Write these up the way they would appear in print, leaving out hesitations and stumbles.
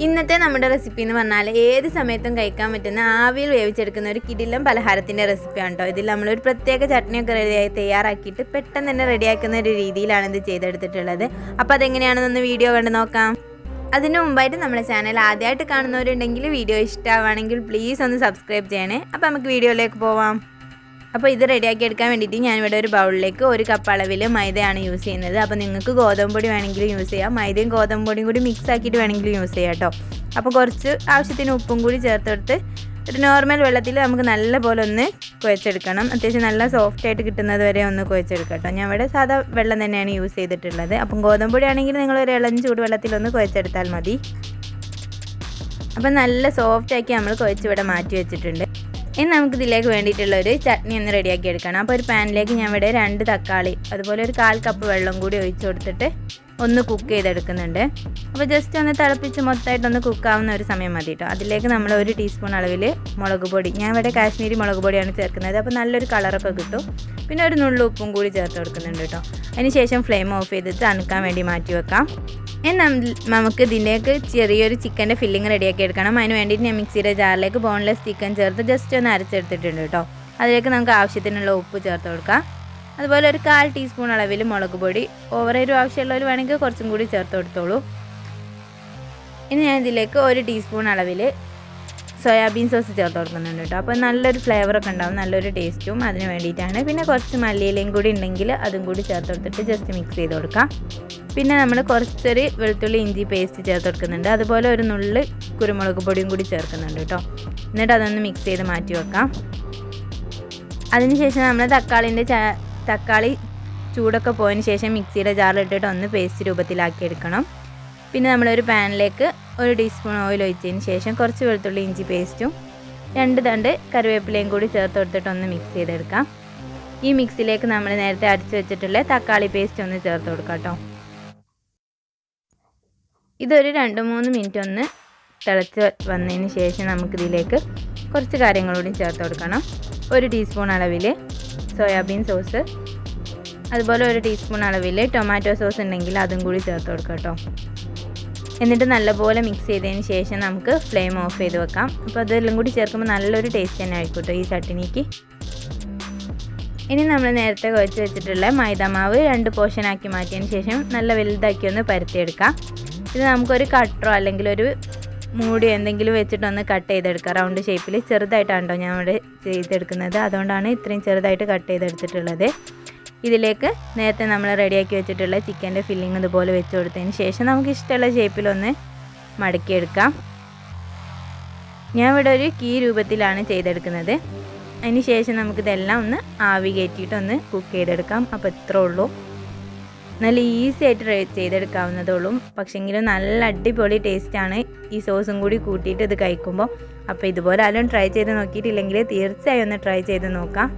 ഇന്നത്തെ നമ്മുടെ റെസിപ്പി എന്ന് പറഞ്ഞാൽ ഏത് സമയത്തും കഴിക്കാൻ പറ്റുന്ന ആവിയിൽ വേവിച്ചെടുക്കുന്ന ഒരു കിടിലൻ പലഹാരത്തിൻ്റെ റെസിപ്പിയാണ് കേട്ടോ. ഇതിൽ നമ്മളൊരു പ്രത്യേക ചട്നിയൊക്കെ റെഡിയായി തയ്യാറാക്കിയിട്ട് പെട്ടെന്ന് തന്നെ റെഡിയാക്കുന്ന ഒരു രീതിയിലാണ് ഇത് ചെയ്തെടുത്തിട്ടുള്ളത്. അപ്പോൾ അതെങ്ങനെയാണെന്നൊന്ന് വീഡിയോ കണ്ട് നോക്കാം. അതിന് മുമ്പായിട്ട് നമ്മുടെ ചാനൽ ആദ്യമായിട്ട് കാണുന്നവരുണ്ടെങ്കിൽ വീഡിയോ ഇഷ്ടമാവുകയാണെങ്കിൽ പ്ലീസ് ഒന്ന് സബ്സ്ക്രൈബ് ചെയ്യണേ. അപ്പോൾ നമുക്ക് വീഡിയോയിലേക്ക് പോവാം. അപ്പോൾ ഇത് റെഡിയാക്കി എടുക്കാൻ വേണ്ടിയിട്ട് ഞാനിവിടെ ഒരു ബൗളിലേക്ക് 1 കപ്പ് അളവിൽ മൈദയാണ് യൂസ് ചെയ്യുന്നത്. അപ്പോൾ നിങ്ങൾക്ക് ഗോതമ്പ് പൊടി വേണമെങ്കിലും യൂസ് ചെയ്യാം, മൈദയും ഗോതമ്പ് പൊടിയും കൂടി മിക്സ് ആക്കിയിട്ട് വേണമെങ്കിലും യൂസ് ചെയ്യാം കേട്ടോ. അപ്പോൾ കുറച്ച് ആവശ്യത്തിന് ഉപ്പും കൂടി ചേർത്തെടുത്ത് ഒരു നോർമൽ വെള്ളത്തിൽ നമുക്ക് നല്ലപോലെ ഒന്ന് കുഴച്ചെടുക്കണം. അത്യാവശ്യം നല്ല സോഫ്റ്റായിട്ട് കിട്ടുന്നത് വരെ ഒന്ന് കുഴച്ചെടുക്കാം കേട്ടോ. ഞാൻ ഇവിടെ സാധാ വെള്ളം തന്നെയാണ് യൂസ് ചെയ്തിട്ടുള്ളത്. അപ്പം ഗോതമ്പ് പൊടി ആണെങ്കിൽ നിങ്ങൾ ഒരു ഇളം ചൂട് വെള്ളത്തിലൊന്ന് കുഴച്ചെടുത്താൽ മതി. അപ്പം നല്ല സോഫ്റ്റാക്കി നമ്മൾ കുഴച്ചിവിടെ മാറ്റി വെച്ചിട്ടുണ്ട്. ഇനി നമുക്കിതിലേക്ക് വേണ്ടിയിട്ടുള്ളൊരു ചട്നി ഒന്ന് റെഡിയാക്കി എടുക്കണം. അപ്പോൾ ഒരു പാനിലേക്ക് ഞാൻ ഇവിടെ 2 തക്കാളി അതുപോലെ ഒരു 1/4 കപ്പ് വെള്ളം കൂടി ഒഴിച്ച് കൊടുത്തിട്ട് ഒന്ന് കുക്ക് ചെയ്തെടുക്കുന്നുണ്ട്. അപ്പോൾ ജസ്റ്റ് ഒന്ന് തിളപ്പിച്ച് മൊത്തമായിട്ടൊന്ന് കുക്കാവുന്ന ഒരു സമയം മതി കേട്ടോ. അതിലേക്ക് നമ്മൾ 1 ടീസ്പൂൺ അളവിൽ മുളക് പൊടി, ഞാൻ ഇവിടെ കാശ്മീരി മുളക് പൊടിയാണ് ചേർക്കുന്നത്. അപ്പോൾ നല്ലൊരു കളറൊക്കെ കിട്ടും. പിന്നെ ഒരു നുള്ളു ഉപ്പും കൂടി ചേർത്ത് കൊടുക്കുന്നുണ്ട് കേട്ടോ. അതിന് ശേഷം ഫ്ലെയിം ഓഫ് ചെയ്തിട്ട് തണുക്കാൻ വേണ്ടി മാറ്റി വെക്കാം. നമുക്ക് ഇതിലേക്ക് ചെറിയൊരു ചിക്കൻ്റെ ഫില്ലിങ് റെഡിയാക്കി എടുക്കണം. അതിന് വേണ്ടിയിട്ട് ഞാൻ മിക്സിയുടെ ജാറിലേക്ക് ബോൺലെസ് ചിക്കൻ ചേർത്ത് ജസ്റ്റ് ഒന്ന് അരച്ചെടുത്തിട്ടുണ്ട് കേട്ടോ. അതിലേക്ക് നമുക്ക് ആവശ്യത്തിനുള്ള ഉപ്പ് ചേർത്ത് കൊടുക്കാം. അതുപോലെ ഒരു 1/4 ടീസ്പൂൺ അളവിൽ മുളക് പൊടി, ഓവറൊരു ആവശ്യമുള്ളവർ വേണമെങ്കിൽ കുറച്ചും കൂടി ചേർത്ത് കൊടുത്തോളൂ. ഇനി ഞാൻ ഇതിലേക്ക് 1 ടീസ്പൂൺ അളവിൽ സോയാബീൻ സോസ് ചേർത്ത് കൊടുക്കുന്നുണ്ട് കേട്ടോ. അപ്പോൾ നല്ലൊരു ഫ്ലേവറൊക്കെ ഉണ്ടാവും, നല്ലൊരു ടേസ്റ്റും അതിന് വേണ്ടിയിട്ടാണ്. പിന്നെ കുറച്ച് മല്ലിയിലയും കൂടി ഉണ്ടെങ്കിൽ അതും കൂടി ചേർത്ത് കൊടുത്തിട്ട് ജസ്റ്റ് മിക്സ് ചെയ്ത് കൊടുക്കാം. പിന്നെ നമ്മൾ കുറച്ചൊരു വെളുത്തുള്ളി ഇഞ്ചി പേസ്റ്റ് ചേർത്ത് കൊടുക്കുന്നുണ്ട്. അതുപോലെ ഒരു നുള്ള് കുരുമുളക് പൊടിയും കൂടി ചേർക്കുന്നുണ്ട് കേട്ടോ. എന്നിട്ട് അതൊന്ന് മിക്സ് ചെയ്ത് മാറ്റി വെക്കാം. അതിനുശേഷം നമ്മൾ തക്കാളി ചൂടൊക്കെ പോയതിന് ശേഷം മിക്സിയുടെ ജാറിലിട്ടിട്ട് ഒന്ന് പേസ്റ്റ് രൂപത്തിലാക്കി എടുക്കണം. പിന്നെ നമ്മളൊരു പാനിലേക്ക് 1 ടീസ്പൂൺ ഓയിൽ ഒഴിച്ചതിന് ശേഷം കുറച്ച് വെളുത്തുള്ളി ഇഞ്ചി പേസ്റ്റും 2 തണ്ട് കറിവേപ്പിലയും കൂടി ചേർത്ത് കൊടുത്തിട്ട് ഒന്ന് മിക്സ് ചെയ്തെടുക്കാം. ഈ മിക്സിലേക്ക് നമ്മൾ നേരത്തെ അരച്ച് വെച്ചിട്ടുള്ള തക്കാളി പേസ്റ്റ് ഒന്ന് ചേർത്ത് കൊടുക്കാം കേട്ടോ. ഇതൊരു 2-3 മിനിറ്റ് ഒന്ന് തിളച്ച് വന്നതിന് ശേഷം നമുക്കിതിലേക്ക് കുറച്ച് കാര്യങ്ങളൂടി ചേർത്ത് കൊടുക്കണം. 1 ടീസ്പൂൺ അളവിൽ സോയാബീൻ സോസ്, അതുപോലെ 1 ടീസ്പൂൺ അളവിൽ ടൊമാറ്റോ സോസ് ഉണ്ടെങ്കിൽ അതും കൂടി ചേർത്ത് കൊടുക്കാം കേട്ടോ. എന്നിട്ട് നല്ലപോലെ മിക്സ് ചെയ്തതിന് ശേഷം നമുക്ക് ഫ്ലെയിം ഓഫ് ചെയ്ത് വെക്കാം. അപ്പോൾ അതെല്ലാം കൂടി ചേർക്കുമ്പോൾ നല്ലൊരു ടേസ്റ്റ് തന്നെ ആയിരിക്കും കേട്ടോ ഈ ചട്നിക്ക്. ഇനി നമ്മൾ നേരത്തെ കുഴച്ച് വെച്ചിട്ടുള്ള മൈദാമാവ് 2 പോർഷനാക്കി മാറ്റിയതിന് ശേഷം നല്ല വലുതാക്കി ഒന്ന് പരത്തിയെടുക്കാം. ഇത് നമുക്കൊരു കട്ടറോ അല്ലെങ്കിൽ ഒരു മൂടി എന്തെങ്കിലും വെച്ചിട്ടൊന്ന് കട്ട് ചെയ്തെടുക്കാം. റൗണ്ട് ഷേപ്പിൽ ചെറുതായിട്ടാണ് കേട്ടോ ഞാൻ ഇവിടെ ചെയ്തെടുക്കുന്നത്. അതുകൊണ്ടാണ് ഇത്രയും ചെറുതായിട്ട് കട്ട് ചെയ്തെടുത്തിട്ടുള്ളത്. ഇതിലേക്ക് നേരത്തെ നമ്മൾ റെഡിയാക്കി വെച്ചിട്ടുള്ള ചിക്കൻ്റെ ഫില്ലിങ് ഇതുപോലെ വെച്ച് കൊടുത്തതിന് ശേഷം നമുക്ക് ഇഷ്ടമുള്ള ഷേപ്പിലൊന്ന് മടക്കിയെടുക്കാം. ഞാൻ ഇവിടെ ഒരു കീ രൂപത്തിലാണ് ചെയ്തെടുക്കുന്നത്. അതിന് ശേഷം നമുക്കിതെല്ലാം ഒന്ന് ആവി കയറ്റിയിട്ടൊന്ന് കുക്ക് ചെയ്തെടുക്കാം. അപ്പോൾ ഇത്രേ ഉള്ളൂ. നല്ല ഈസി ആയിട്ട് ചെയ്തെടുക്കാവുന്നതുള്ളൂ. പക്ഷേങ്കിലും നല്ല അടിപൊളി ടേസ്റ്റാണ് ഈ സോസും കൂടി കൂട്ടിയിട്ട് ഇത് കഴിക്കുമ്പോൾ. അപ്പോൾ ഇതുപോലെ ആരും ട്രൈ ചെയ്ത് നോക്കിയിട്ടില്ലെങ്കിൽ തീർച്ചയായും ഒന്ന് ട്രൈ ചെയ്ത് നോക്കാം.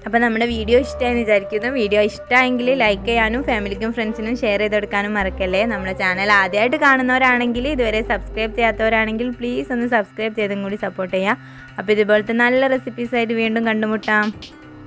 അപ്പോൾ നമ്മുടെ വീഡിയോ ഇഷ്ടമായെന്ന് വിചാരിക്കുന്നു. വീഡിയോ ഇഷ്ടമായെങ്കിൽ ലൈക്ക് ചെയ്യാനും ഫാമിലിക്കും ഫ്രണ്ട്സിനും ഷെയർ ചെയ്തെടുക്കാനും മറക്കല്ലേ. നമ്മുടെ ചാനൽ ആദ്യമായിട്ട് കാണുന്നവരാണെങ്കിൽ, ഇതുവരെ സബ്സ്ക്രൈബ് ചെയ്യാത്തവരാണെങ്കിൽ പ്ലീസ് ഒന്ന് സബ്സ്ക്രൈബ് ചെയ്തും കൂടി സപ്പോർട്ട് ചെയ്യുക. അപ്പോൾ ഇതുപോലത്തെ നല്ല റെസിപ്പീസായിട്ട് വീണ്ടും കണ്ടുമുട്ടാം.